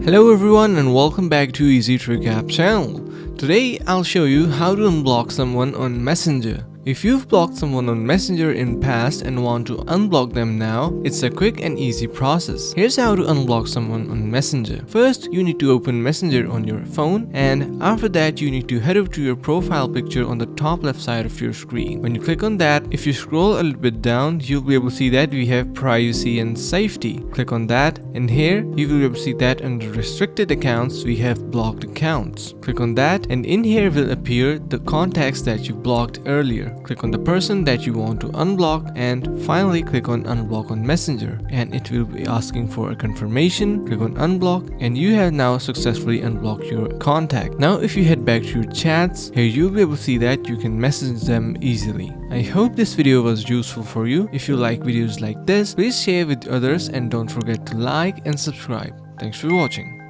Hello everyone and welcome back to Easy Trick App channel. Today I'll show you how to unblock someone on Messenger. If you've blocked someone on Messenger in past and want to unblock them now, it's a quick and easy process. Here's how to unblock someone on Messenger. First, you need to open Messenger on your phone, and after that you need to head over to your profile picture on the top left side of your screen. When you click on that, if you scroll a little bit down, you'll be able to see that we have privacy and safety. Click on that, and here you will be able to see that under restricted accounts we have blocked accounts. Click on that, and in here will appear the contacts that you blocked earlier. Click on the person that you want to unblock, and finally click on unblock on Messenger, and it will be asking for a confirmation. Click on unblock, and you have now successfully unblocked your contact. Now if you head back to your chats, here you'll be able to see that you can message them easily. I hope this video was useful for you. If you like videos like this, please share with others and don't forget to like and subscribe. Thanks for watching.